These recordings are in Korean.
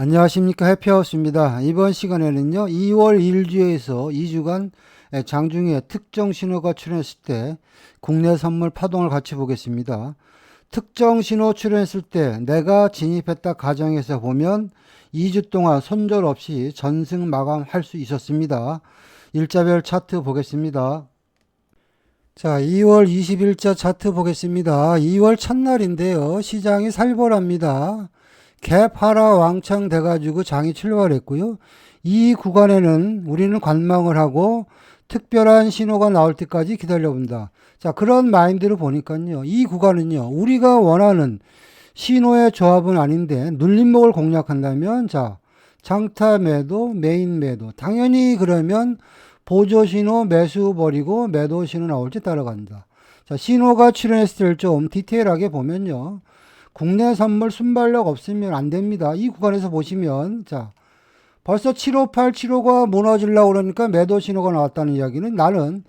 안녕하십니까, 해피하우스입니다. 이번 시간에는요 2월 1주에서 2주간 장중에 특정 신호가 출현했을 때 국내 선물 파동을 같이 보겠습니다. 특정 신호 출현했을 때 내가 진입했다 가정해서 보면 2주 동안 손절 없이 전승 마감할 수 있었습니다. 일자별 차트 보겠습니다. 자, 2월 20일자 차트 보겠습니다. 2월 첫날인데요. 시장이 살벌합니다. 갭 하락 왕창 돼가지고 장이 출발했고요. 이 구간에는 우리는 관망을 하고 특별한 신호가 나올 때까지 기다려본다. 자, 그런 마인드로 보니까요. 이 구간은요. 우리가 원하는 신호의 조합은 아닌데 눌림목을 공략한다면 자, 장타 매도, 메인 매도. 당연히 그러면 보조 신호 매수 버리고 매도 신호 나올지 따라간다. 자, 신호가 출현했을 때 좀 디테일하게 보면요. 국내 선물 순발력 없으면 안 됩니다. 이 구간에서 보시면 자, 벌써 758, 7호가 무너지려고 그러니까 매도 신호가 나왔다는 이야기는 나는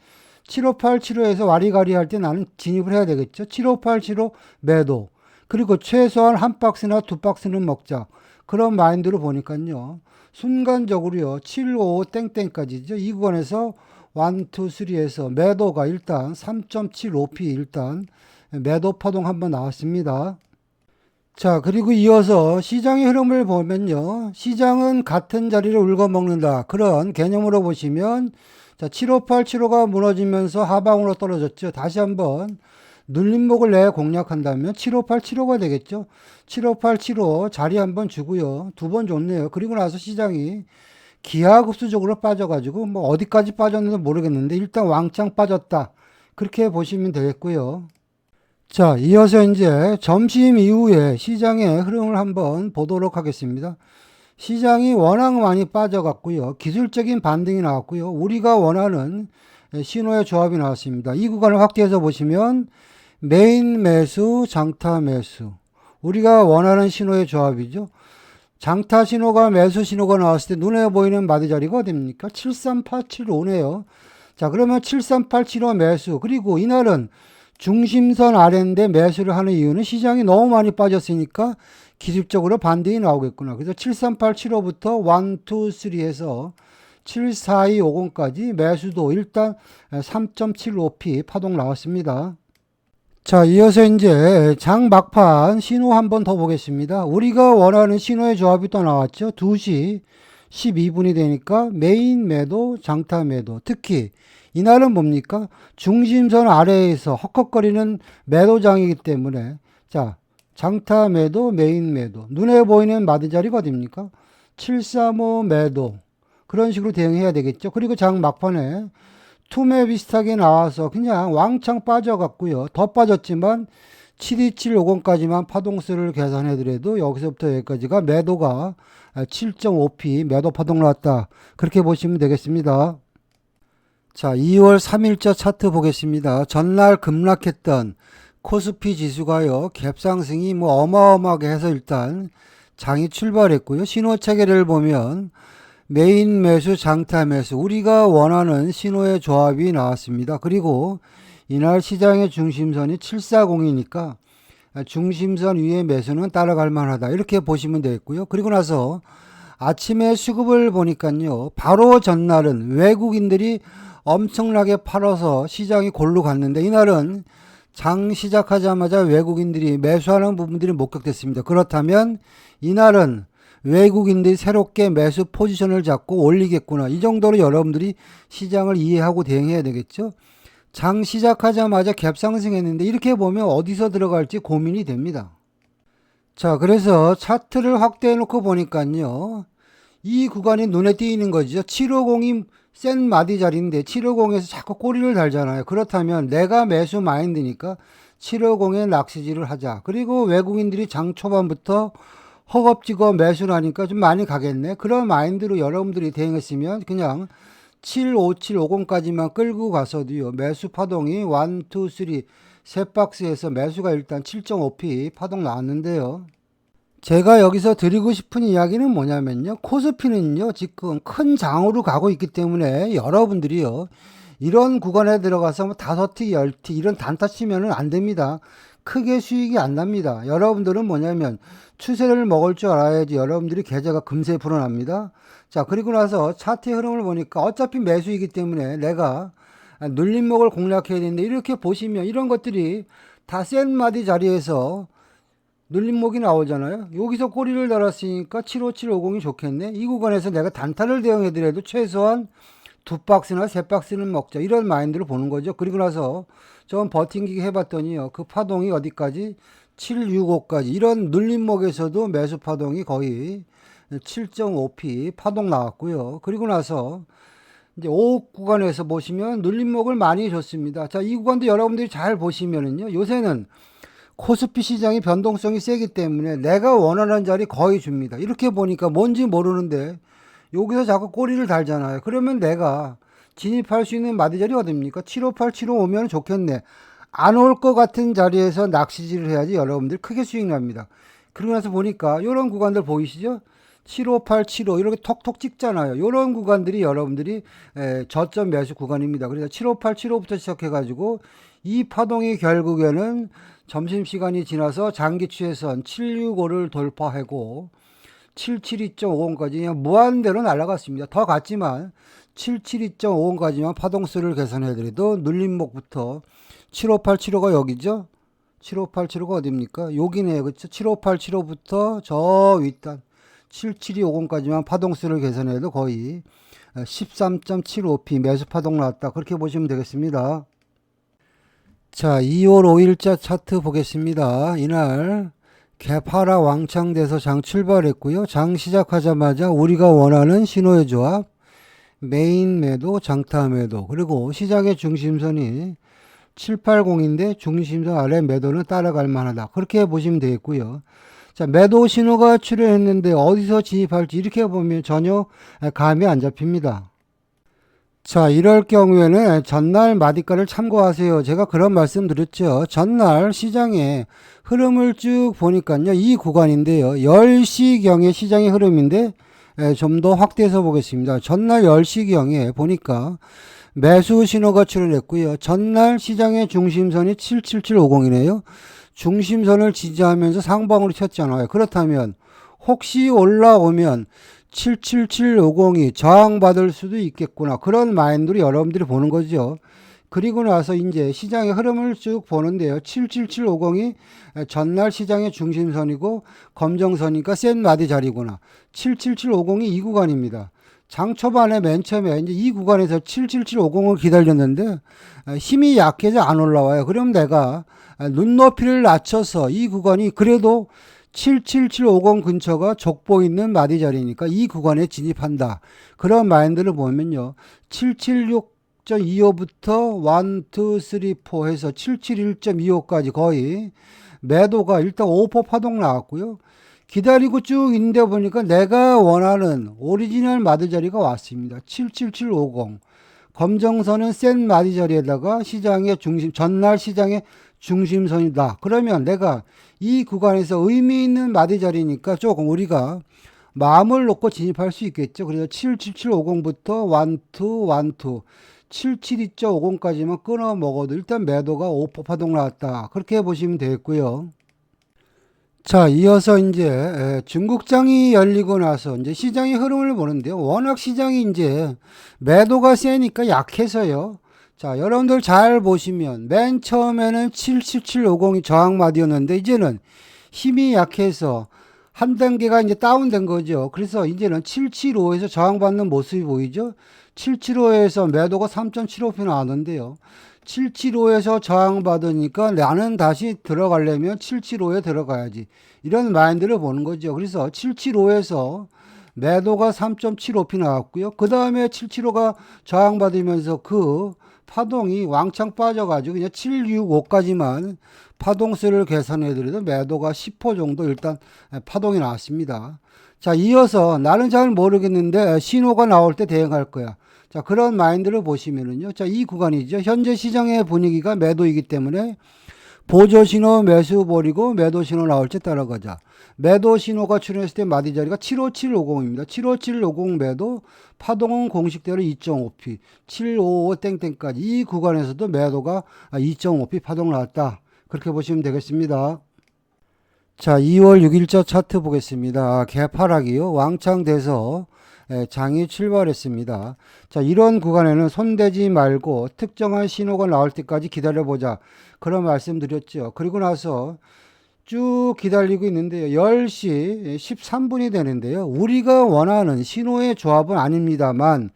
758, 7호에서 와리가리 할 때 나는 진입을 해야 되겠죠. 758, 7호 매도. 그리고 최소한 한 박스나 두 박스는 먹자. 그런 마인드로 보니까요. 순간적으로요. 75 땡땡까지죠. 이 구간에서 1, 2, 3에서 매도가 일단 3.75p 일단 매도 파동 한번 나왔습니다. 자, 그리고 이어서 시장의 흐름을 보면요. 시장은 같은 자리를 울거먹는다. 그런 개념으로 보시면 자, 758, 7호가 무너지면서 하방으로 떨어졌죠. 다시 한번 눌림목을 내 공략한다면 758, 7호가 되겠죠. 758, 7호 자리 한번 주고요. 두 번 줬네요. 그리고 나서 시장이 기하급수적으로 빠져가지고 뭐 어디까지 빠졌는지 모르겠는데 일단 왕창 빠졌다. 그렇게 보시면 되겠고요. 자, 이어서 이제 점심 이후에 시장의 흐름을 한번 보도록 하겠습니다. 시장이 워낙 많이 빠져갔고요. 기술적인 반등이 나왔고요. 우리가 원하는 신호의 조합이 나왔습니다. 이 구간을 확대해서 보시면 메인 매수, 장타 매수. 우리가 원하는 신호의 조합이죠. 장타 신호가 매수 신호가 나왔을 때 눈에 보이는 마디 자리가 어딥니까? 73875네요. 자, 그러면 73875 매수. 그리고 이날은 중심선 아래인데 매수를 하는 이유는 시장이 너무 많이 빠졌으니까 기술적으로 반등이 나오겠구나. 그래서 73875부터 1, 2, 3 해서 74250까지 매수도 일단 3.75p 파동 나왔습니다. 자, 이어서 이제 장 막판 신호 한번 더 보겠습니다. 우리가 원하는 신호의 조합이 또 나왔죠. 2시 12분이 되니까 메인 매도, 장타 매도. 특히 이날은 뭡니까? 중심선 아래에서 헉헉거리는 매도장이기 때문에 자, 장타 매도, 메인 매도. 눈에 보이는 마디 자리가 어딥니까? 735 매도. 그런 식으로 대응해야 되겠죠. 그리고 장 막판에 투매 비슷하게 나와서 그냥 왕창 빠져갔고요. 더 빠졌지만 72750까지만 파동수를 계산해더라도 여기서부터 여기까지가 매도가 7.5p 매도 파동 나왔다. 그렇게 보시면 되겠습니다. 자, 2월 3일자 차트 보겠습니다. 전날 급락했던 코스피 지수가요, 갭상승이 뭐 어마어마하게 해서 일단 장이 출발했고요. 신호 체계를 보면 메인 매수, 장타 매수, 우리가 원하는 신호의 조합이 나왔습니다. 그리고 이날 시장의 중심선이 740이니까 중심선 위의 매수는 따라갈 만하다. 이렇게 보시면 되겠고요. 그리고 나서 아침에 수급을 보니까요, 바로 전날은 외국인들이 엄청나게 팔아서 시장이 골로 갔는데 이날은 장 시작하자마자 외국인들이 매수하는 부분들이 목격됐습니다. 그렇다면 이날은 외국인들이 새롭게 매수 포지션을 잡고 올리겠구나. 이 정도로 여러분들이 시장을 이해하고 대응해야 되겠죠. 장 시작하자마자 갭 상승했는데 이렇게 보면 어디서 들어갈지 고민이 됩니다. 자, 그래서 차트를 확대해 놓고 보니까요. 이 구간이 눈에 띄는 거죠. 750이 센 마디 자리인데 750에서 자꾸 꼬리를 달잖아요. 그렇다면 내가 매수 마인드니까 750에 낚시질을 하자. 그리고 외국인들이 장 초반부터 허겁지겁 매수를 하니까 좀 많이 가겠네. 그런 마인드로 여러분들이 대응했으면 그냥 75750까지만 끌고 가서도요. 매수 파동이 1, 2, 3 세 박스에서 매수가 일단 7.5p 파동 나왔는데요. 제가 여기서 드리고 싶은 이야기는 뭐냐면요. 코스피는요, 지금 큰 장으로 가고 있기 때문에 여러분들이요, 이런 구간에 들어가서 뭐 5T, 10T 이런 단타 치면은 안 됩니다. 크게 수익이 안 납니다. 여러분들은 뭐냐면 추세를 먹을 줄 알아야지 여러분들이 계좌가 금세 불어납니다. 자, 그리고 나서 차트의 흐름을 보니까 어차피 매수이기 때문에 내가 눌림목을 공략해야 되는데, 이렇게 보시면 이런 것들이 다 센 마디 자리에서 눌림목이 나오잖아요. 여기서 꼬리를 달았으니까 75750이 좋겠네. 이 구간에서 내가 단타를 대응해더라도 최소한 두 박스나 세 박스는 먹자, 이런 마인드를 보는 거죠. 그리고 나서 좀 버팅기기 해봤더니요, 그 파동이 어디까지? 765까지. 이런 눌림목에서도 매수 파동이 거의 7.5p 파동 나왔고요. 그리고 나서 이제 5억 구간에서 보시면 눌림목을 많이 줬습니다. 자, 이 구간도 여러분들이 잘 보시면은요, 요새는 코스피 시장이 변동성이 세기 때문에 내가 원하는 자리 거의 줍니다. 이렇게 보니까 뭔지 모르는데 여기서 자꾸 꼬리를 달잖아요. 그러면 내가 진입할 수 있는 마디 자리 어딥니까? 758, 755면 좋겠네. 안 올 것 같은 자리에서 낚시질을 해야지 여러분들 크게 수익 납니다. 그러고 나서 보니까 이런 구간들 보이시죠? 758, 75 이렇게 톡톡 찍잖아요. 이런 구간들이 여러분들이 저점 매수 구간입니다. 그래서 758, 75부터 시작해가지고 이 파동이 결국에는 점심시간이 지나서 장기 추세선 765를 돌파하고 772.50까지 그냥 무한대로 날아갔습니다. 더 갔지만 772.50까지만 파동수를 계산해드려도 눌림목부터 758, 75가 여기죠. 758, 75가 어딥니까? 여기네요. 그렇죠? 758, 75부터 저 윗단 77250까지만 파동수를 계산해도 거의 13.75p 매수 파동 나왔다. 그렇게 보시면 되겠습니다. 자, 2월 5일자 차트 보겠습니다. 이날 개파라 왕창 돼서 장 출발했고요. 장 시작하자마자 우리가 원하는 신호의 조합, 메인 매도, 장타 매도, 그리고 시장의 중심선이 780인데 중심선 아래 매도는 따라갈 만하다. 그렇게 보시면 되겠고요. 자, 매도 신호가 출현했는데 어디서 진입할지 이렇게 보면 전혀 감이 안 잡힙니다. 자, 이럴 경우에는 전날 마디가를 참고하세요. 제가 그런 말씀 드렸죠. 전날 시장의 흐름을 쭉 보니까요, 이 구간인데요, 10시경의 시장의 흐름인데 좀 더 확대해서 보겠습니다. 전날 10시경에 보니까 매수 신호가 출현했고요. 전날 시장의 중심선이 77750이네요. 중심선을 지지하면서 상방으로 쳤잖아요. 그렇다면 혹시 올라오면 77750이 저항받을 수도 있겠구나, 그런 마인드로 여러분들이 보는 거죠. 그리고 나서 이제 시장의 흐름을 쭉 보는데요, 77750이 전날 시장의 중심선이고 검정선이니까 센 마디 자리구나. 77750이 이 구간입니다. 장 초반에 맨 처음에 이제 이 구간에서 77750을 기다렸는데 힘이 약해서 안 올라와요. 그럼 내가 눈높이를 낮춰서 이 구간이 그래도 77750 근처가 족보 있는 마디 자리니까 이 구간에 진입한다, 그런 마인드를 보면요, 776.25부터 1, 2, 3, 4 해서 771.25까지 거의 매도가 일단 5% 파동 나왔고요. 기다리고 쭉 있는데 보니까 내가 원하는 오리지널 마디 자리가 왔습니다. 77750. 검정선은 센 마디 자리에다가 시장의 중심, 전날 시장의 중심선이다. 그러면 내가 이 구간에서 의미 있는 마디 자리니까 조금 우리가 마음을 놓고 진입할 수 있겠죠. 그래서 77750부터 1, 2, 1, 2, 772.50까지만 끊어 먹어도 일단 매도가 5% 파동 나왔다. 그렇게 보시면 되겠고요. 자, 이어서 이제 중국장이 열리고 나서 이제 시장의 흐름을 보는데요. 워낙 시장이 이제 매도가 세니까 약해서요. 자, 여러분들 잘 보시면 맨 처음에는 77750이 저항마디였는데 이제는 힘이 약해서 한 단계가 이제 다운된 거죠. 그래서 이제는 775에서 저항받는 모습이 보이죠. 775에서 매도가 3.75p 나왔는데요. 775에서 저항받으니까 나는 다시 들어가려면 775에 들어가야지, 이런 마인드를 보는 거죠. 그래서 775에서 매도가 3.75p 나왔고요. 그 다음에 775가 저항받으면서 그 파동이 왕창 빠져가지고 그냥 765까지만 파동수를 계산해드려도 매도가 10% 정도 일단 파동이 나왔습니다. 자, 이어서 나는 잘 모르겠는데 신호가 나올 때 대응할 거야. 자, 그런 마인드를 보시면은요. 자, 이 구간이죠. 현재 시장의 분위기가 매도이기 때문에 보조 신호 매수 버리고 매도 신호 나올 때 따라가자. 매도 신호가 출현했을 때 마디 자리가 75750입니다. 75750 매도, 파동은 공식대로 2.5p, 755 땡땡까지 이 구간에서도 매도가 2.5p 파동 나왔다. 그렇게 보시면 되겠습니다. 자, 2월 6일자 차트 보겠습니다. 개파락이요. 왕창 돼서 장이 출발했습니다. 자, 이런 구간에는 손대지 말고 특정한 신호가 나올 때까지 기다려보자. 그런 말씀 드렸죠. 그리고 나서 쭉 기다리고 있는데요. 10시 13분이 되는데요. 우리가 원하는 신호의 조합은 아닙니다만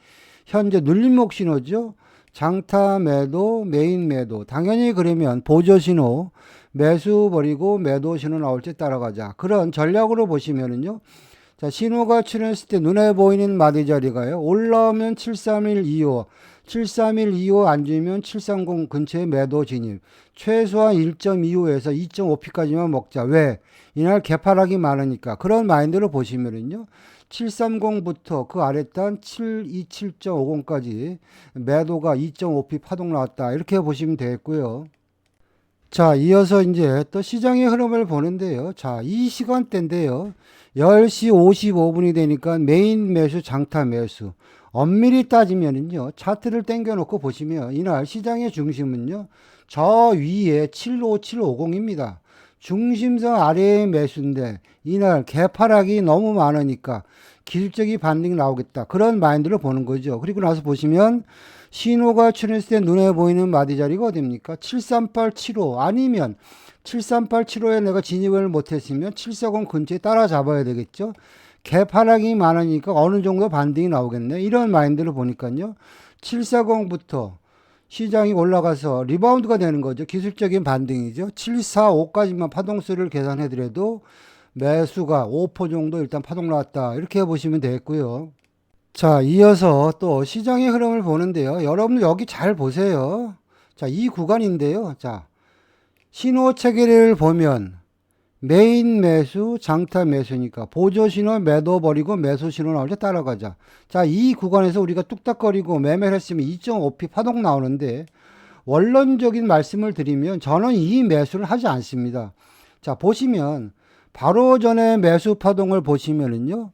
현재 눌림목 신호죠. 장타 매도, 메인 매도. 당연히 그러면 보조 신호, 매수 버리고 매도 신호 나올 때 따라가자. 그런 전략으로 보시면은요. 자, 신호가 출현했을 때 눈에 보이는 마디 자리가요. 올라오면 73125, 73125 앉으면 730 근처에 매도 진입. 최소한 1.25에서 2.5피까지만 먹자. 왜? 이날 개파락이 많으니까. 그런 마인드로 보시면은요. 730부터 그 아랫단 727.50까지 매도가 2.5피 파동 나왔다. 이렇게 보시면 되겠고요. 자, 이어서 이제 또 시장의 흐름을 보는데요. 자, 이 시간대인데요. 10시 55분이 되니까 메인 매수, 장타 매수. 엄밀히 따지면은요, 차트를 당겨놓고 보시면 이날 시장의 중심은요, 저 위에 75750입니다. 중심선 아래의 매수인데 이날 개파락이 너무 많으니까 기술적인 반등이 나오겠다. 그런 마인드로 보는 거죠. 그리고 나서 보시면 신호가 출현했을 때 눈에 보이는 마디 자리가 어딥니까? 73875 아니면 73875에 내가 진입을 못했으면 740 근처에 따라잡아야 되겠죠. 개파락이 많으니까 어느 정도 반등이 나오겠네. 이런 마인드를 보니까요. 740부터 시장이 올라가서 리바운드가 되는 거죠. 기술적인 반등이죠. 745까지만 파동수를 계산해더라도 매수가 5% 정도 일단 파동 나왔다. 이렇게 보시면 되겠고요. 자, 이어서 또 시장의 흐름을 보는데요. 여러분 여기 잘 보세요. 자, 이 구간인데요. 자, 신호 체계를 보면 메인 매수, 장타 매수니까 보조 신호 매도 버리고 매수 신호 나올 때 따라가자. 자, 이 구간에서 우리가 뚝딱거리고 매매를 했으면 2.5피 파동 나오는데 원론적인 말씀을 드리면 저는 이 매수를 하지 않습니다. 자, 보시면 바로 전에 매수 파동을 보시면은요.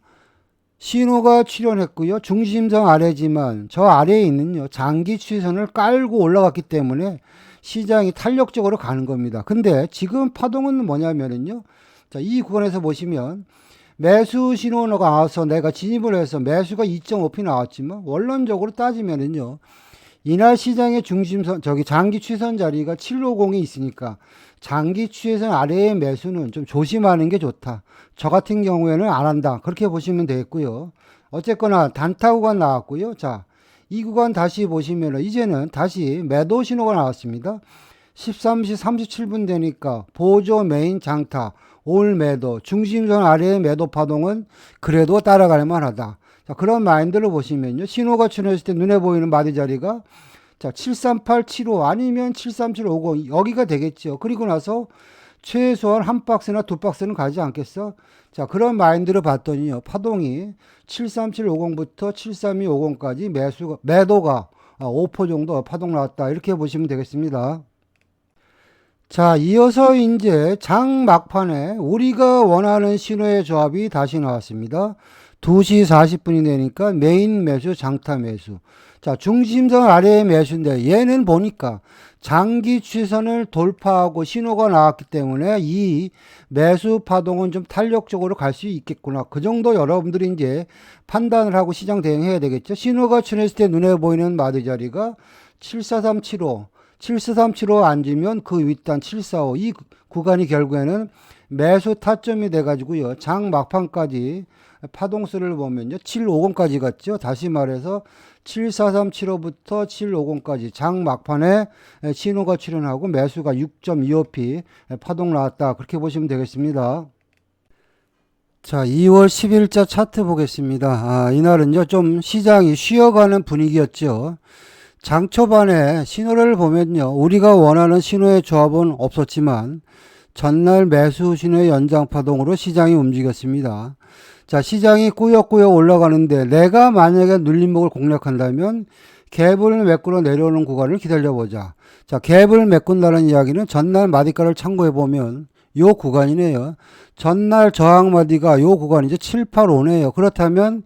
신호가 출현했고요. 중심선 아래지만 저 아래에 있는요. 장기 추세선을 깔고 올라갔기 때문에 시장이 탄력적으로 가는 겁니다. 근데 지금 파동은 뭐냐면은요. 자, 이 구간에서 보시면 매수 신호가 나와서 내가 진입을 해서 매수가 2.5피 나왔지만 원론적으로 따지면은요. 이날 시장의 중심선, 장기 추세선 자리가 750이 있으니까 장기 추세선 아래의 매수는 좀 조심하는 게 좋다. 저 같은 경우에는 안 한다. 그렇게 보시면 되겠고요. 어쨌거나 단타 구간 나왔고요. 자, 이 구간 다시 보시면 이제는 다시 매도 신호가 나왔습니다. 13시 37분 되니까 보조 메인 장타, 올 매도, 중심선 아래의 매도 파동은 그래도 따라갈 만하다. 자, 그런 마인드로 보시면요. 신호가 출현했을 때 눈에 보이는 마디 자리가 자, 73875 아니면 73750 여기가 되겠죠. 그리고 나서 최소한 한 박스나 두 박스는 가지 않겠어? 자, 그런 마인드로 봤더니요. 파동이 73750부터 73250까지 매도가 5% 정도 파동 나왔다. 이렇게 보시면 되겠습니다. 자, 이어서 이제 장 막판에 우리가 원하는 신호의 조합이 다시 나왔습니다. 2시 40분이 되니까 메인 매수, 장타 매수. 자, 중심선 아래의 매수인데 얘는 보니까 장기 추세선을 돌파하고 신호가 나왔기 때문에 이 매수 파동은 좀 탄력적으로 갈 수 있겠구나. 그 정도 여러분들이 이제 판단을 하고 시장 대응해야 되겠죠. 신호가 출현했을 때 눈에 보이는 마디 자리가 74375, 74375 앉으면 그 윗단 745. 이 구간이 결국에는 매수 타점이 돼가지고요. 장 막판까지 파동수를 보면요. 750까지 갔죠. 다시 말해서 74375부터 750까지 장 막판에 신호가 출현하고 매수가 6.25p 파동 나왔다. 그렇게 보시면 되겠습니다. 자, 2월 10일자 차트 보겠습니다. 이날은요. 좀 시장이 쉬어가는 분위기였죠. 장 초반에 신호를 보면요. 우리가 원하는 신호의 조합은 없었지만 전날 매수 신호의 연장 파동으로 시장이 움직였습니다. 자, 시장이 꾸역꾸역 올라가는데 내가 만약에 눌림목을 공략한다면 갭을 메꾸러 내려오는 구간을 기다려보자. 자, 갭을 메꾼다는 이야기는 전날 마디가를 참고해보면 요 구간이네요. 전날 저항 마디가 요 구간이죠. 785네요. 그렇다면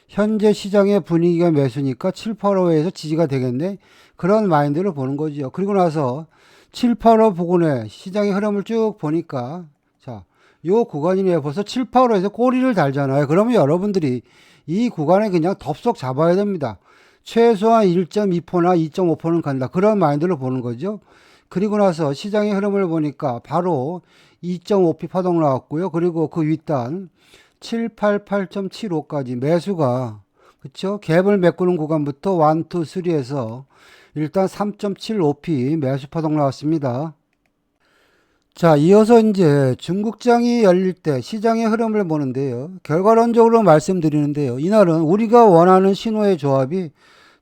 현재 시장의 분위기가 매수니까 785에서 지지가 되겠네. 그런 마인드를 보는 거죠. 그리고 나서 785 부근에 시장의 흐름을 쭉 보니까 자, 요 구간이네요. 벌써 785에서 꼬리를 달잖아요. 그러면 여러분들이 이 구간에 그냥 덥석 잡아야 됩니다. 최소한 1.2%나 2.5%는 간다. 그런 마인드로 보는 거죠. 그리고 나서 시장의 흐름을 보니까 바로 2.5p 파동 나왔고요. 그리고 그 윗단 788.75까지 매수가 그쵸? 갭을 메꾸는 구간부터 1, 2, 3에서 일단 3.75p 매수 파동 나왔습니다. 자, 이어서 이제 중국장이 열릴 때 시장의 흐름을 보는데요. 결과론적으로 말씀드리는데요. 이날은 우리가 원하는 신호의 조합이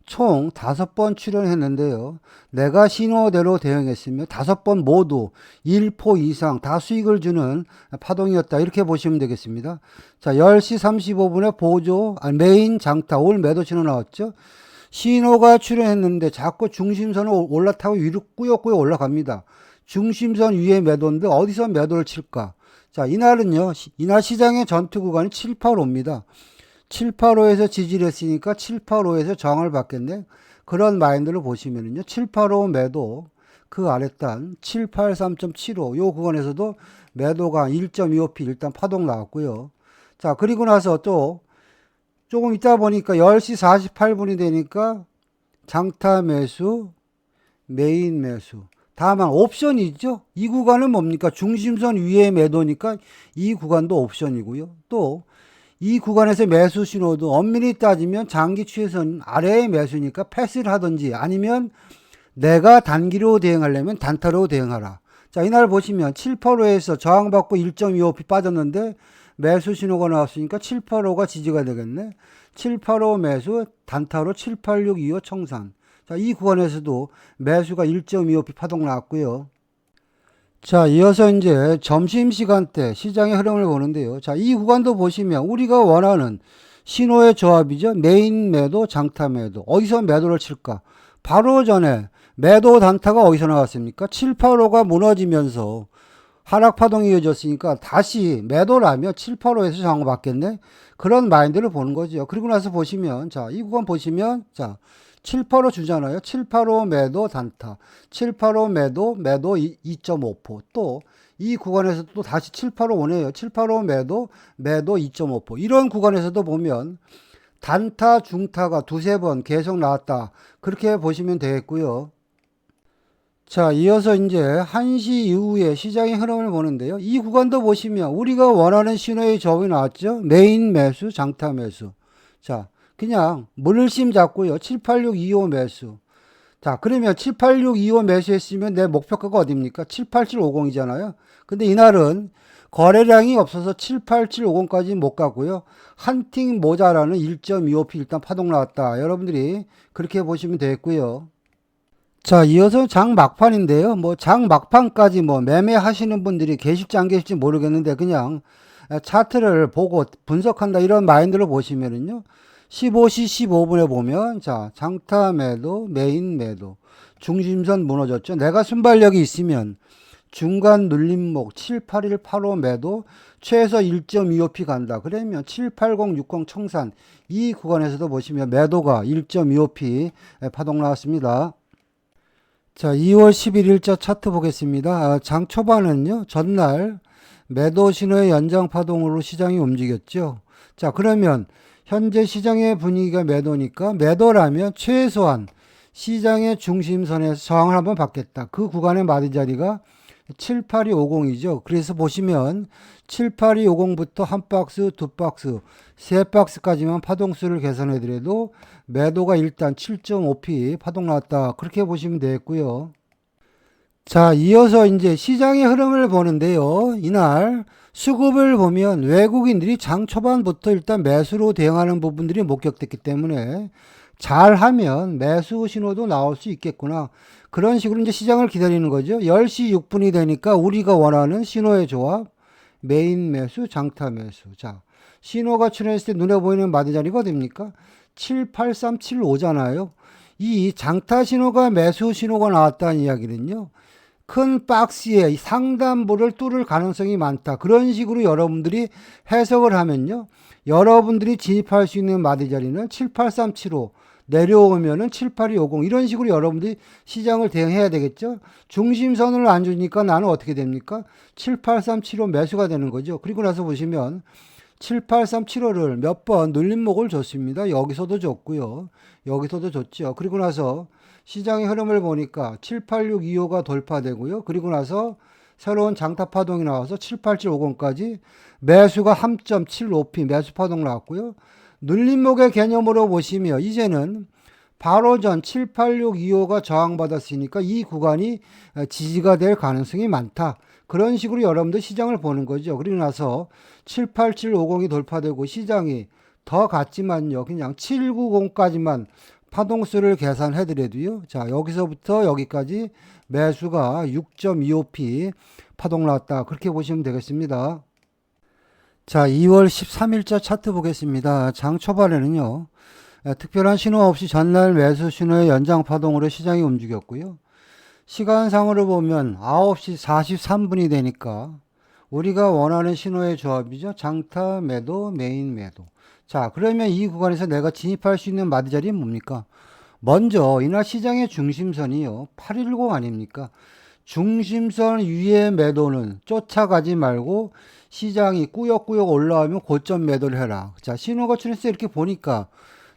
총 5번 출현했는데요. 내가 신호대로 대응했으며 5번 모두 1포 이상 다 수익을 주는 파동이었다. 이렇게 보시면 되겠습니다. 자, 10시 35분에 메인 장타 올 매도 신호 나왔죠. 신호가 출현했는데 자꾸 중심선을 올라타고 위로 꾸역꾸역 올라갑니다. 중심선 위에 매도인데 어디서 매도를 칠까? 자, 이날은요. 이날 시장의 전투 구간이 785입니다. 785에서 지지를 했으니까 785에서 저항을 받겠네. 그런 마인드를 보시면은요. 785 매도 그 아랫단 783.75 요 구간에서도 매도가 1.25p 일단 파동 나왔고요. 자, 그리고 나서 또 조금 있다 보니까 10시 48분이 되니까 장타 매수, 메인 매수. 다만 옵션이 있죠. 이 구간은 뭡니까? 중심선 위에 매도니까 이 구간도 옵션이고요. 또 이 구간에서 매수 신호도 엄밀히 따지면 장기 추세선 아래의 매수니까 패스를 하든지 아니면 내가 단기로 대응하려면 단타로 대응하라. 자, 이날 보시면 785에서 저항받고 1.25p 빠졌는데 매수 신호가 나왔으니까 785가 지지가 되겠네. 785 매수 단타로 78625 청산. 자, 이 구간에서도 매수가 1.25p 파동 나왔고요. 자, 이어서 이제 점심시간 때 시장의 흐름을 보는데요. 자, 이 구간도 보시면 우리가 원하는 신호의 조합이죠. 메인 매도, 장타 매도. 어디서 매도를 칠까? 바로 전에 매도 단타가 어디서 나왔습니까? 785가 무너지면서 하락 파동이 이어졌으니까 다시 매도라면 785에서 저항을 받겠네. 그런 마인드를 보는 거죠. 그리고 나서 보시면 자, 이 구간 보시면 자, 785 주잖아요. 785 매도 단타. 785 매도 2.5%. 또 이 구간에서 또 다시 785 오네요. 785 매도 2.5%. 이런 구간에서도 보면 단타, 중타가 두세 번 계속 나왔다. 그렇게 보시면 되겠고요. 자, 이어서 이제 1시 이후에 시장의 흐름을 보는데요. 이 구간도 보시면 우리가 원하는 신호의 조합이 나왔죠. 메인 매수, 장타 매수. 자, 그냥 물심 잡고요. 78625 매수. 자, 그러면 78625 매수했으면 내 목표가가 어딥니까? 78750이잖아요. 근데 이날은 거래량이 없어서 78750까지 못 가고요. 한 팅 모자라는 1.25p 일단 파동 나왔다. 여러분들이 그렇게 보시면 되겠고요. 자, 이어서 장 막판인데요. 장 막판까지 매매하시는 분들이 계실지 안 계실지 모르겠는데 그냥 차트를 보고 분석한다 이런 마인드로 보시면은요. 15시 15분에 보면 자, 장타 매도, 메인 매도. 중심선 무너졌죠. 내가 순발력이 있으면 중간 눌림목 78185 매도 최소 1.25p 간다. 그러면 78060 청산 이 구간에서도 보시면 매도가 1.25p 파동 나왔습니다. 자, 2월 11일자 차트 보겠습니다. 장 초반은요, 전날 매도 신호의 연장 파동으로 시장이 움직였죠. 자, 그러면 현재 시장의 분위기가 매도니까 매도라면 최소한 시장의 중심선에서 저항을 한번 받겠다. 그 구간의 마디 자리가 78250이죠. 그래서 보시면 78250부터 한 박스, 두 박스, 세 박스까지만 파동수를 계산해 더라도 매도가 일단 7.5p 파동 나왔다. 그렇게 보시면 되겠고요. 자, 이어서 이제 시장의 흐름을 보는데요. 이날 수급을 보면 외국인들이 장 초반부터 일단 매수로 대응하는 부분들이 목격됐기 때문에 잘하면 매수 신호도 나올 수 있겠구나. 그런 식으로 이제 시장을 기다리는 거죠. 10시 6분이 되니까 우리가 원하는 신호의 조합, 메인 매수, 장타 매수. 자, 신호가 출현했을 때 눈에 보이는 마디 자리가 어딥니까? 78375잖아요. 이 장타 신호가 매수 신호가 나왔다는 이야기는요. 큰 박스에 상단부를 뚫을 가능성이 많다. 그런 식으로 여러분들이 해석을 하면요. 여러분들이 진입할 수 있는 마디 자리는 78375. 내려오면은 78250 이런 식으로 여러분들이 시장을 대응해야 되겠죠. 중심선을 안 주니까 나는 어떻게 됩니까? 78375 매수가 되는 거죠. 그리고 나서 보시면 78375를 몇 번 눌림목을 줬습니다. 여기서도 줬고요. 여기서도 줬죠. 그리고 나서 시장의 흐름을 보니까 78625가 돌파되고요. 그리고 나서 새로운 장타 파동이 나와서 78750까지 매수가 3.75p 매수 파동 나왔고요. 눌림목의 개념으로 보시면 이제는 바로 전 78625가 저항받았으니까 이 구간이 지지가 될 가능성이 많다. 그런 식으로 여러분들 시장을 보는 거죠. 그리고 나서 78750이 돌파되고 시장이 더 갔지만요. 그냥 790까지만 파동수를 계산해드려도요. 자, 여기서부터 여기까지 매수가 6.25p 파동 나왔다. 그렇게 보시면 되겠습니다. 자, 2월 13일자 차트 보겠습니다. 장 초반에는요. 특별한 신호 없이 전날 매수 신호의 연장 파동으로 시장이 움직였고요. 시간상으로 보면 9시 43분이 되니까 우리가 원하는 신호의 조합이죠. 장타 매도, 메인 매도. 자, 그러면 이 구간에서 내가 진입할 수 있는 마디 자리는 뭡니까? 먼저 이날 시장의 중심선이요. 810 아닙니까? 중심선 위의 매도는 쫓아가지 말고 시장이 꾸역꾸역 올라오면 고점 매도를 해라. 자, 신호가 출현해서 이렇게 보니까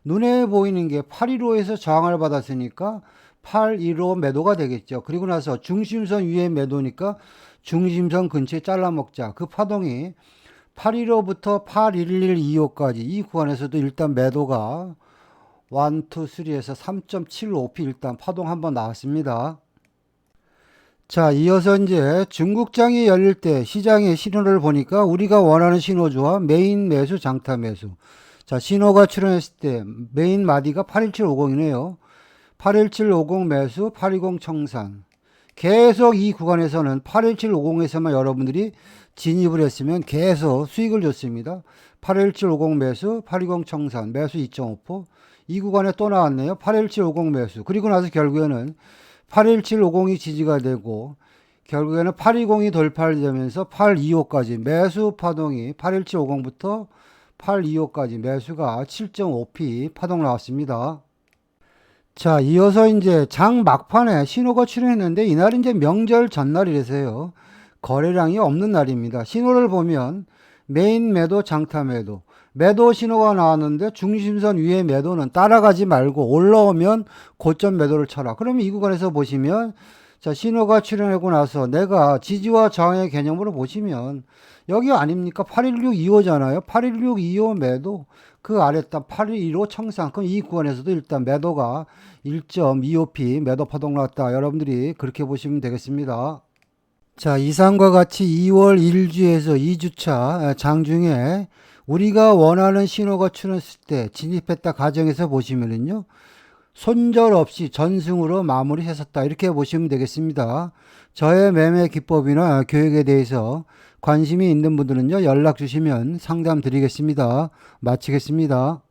눈에 보이는 게 815에서 저항을 받았으니까 815 매도가 되겠죠. 그리고 나서 중심선 위에 매도니까 중심선 근처에 잘라먹자. 그 파동이 815부터 81125까지 이 구간에서도 일단 매도가 1, 2, 3에서 3.75p 일단 파동 한번 나왔습니다. 자, 이어서 이제 중국장이 열릴 때 시장의 신호를 보니까 우리가 원하는 신호조와 메인 매수, 장타 매수. 자, 신호가 출현했을 때 메인 마디가 81750이네요. 81750 매수, 820 청산. 계속 이 구간에서는 81750에서만 여러분들이 진입을 했으면 계속 수익을 줬습니다. 81750 매수, 820 청산, 매수 2.5%. 이 구간에 또 나왔네요. 81750 매수. 그리고 나서 결국에는 81750이 지지가 되고 결국에는 820이 돌파를 되면서 825까지 매수 파동이 81750부터 825까지 매수가 7.5p 파동 나왔습니다. 자, 이어서 이제 장 막판에 신호가 출현했는데 이날은 이제 명절 전날이라서요. 거래량이 없는 날입니다. 신호를 보면 메인 매도, 장타 매도. 매도 신호가 나왔는데 중심선 위에 매도는 따라가지 말고 올라오면 고점 매도를 쳐라. 그러면 이 구간에서 보시면 자, 신호가 출현하고 나서 내가 지지와 저항의 개념으로 보시면 여기 아닙니까? 81625잖아요. 81625 매도 그 아래 딱 815 청산. 그럼 이 구간에서도 일단 매도가 1.25p 매도 파동 났다. 여러분들이 그렇게 보시면 되겠습니다. 자, 이상과 같이 2월 1주에서 2주차 장중에 우리가 원하는 신호가 출현했을 때 진입했다 가정에서 보시면은요. 손절 없이 전승으로 마무리했었다. 이렇게 보시면 되겠습니다. 저의 매매 기법이나 교육에 대해서 관심이 있는 분들은요. 연락 주시면 상담 드리겠습니다. 마치겠습니다.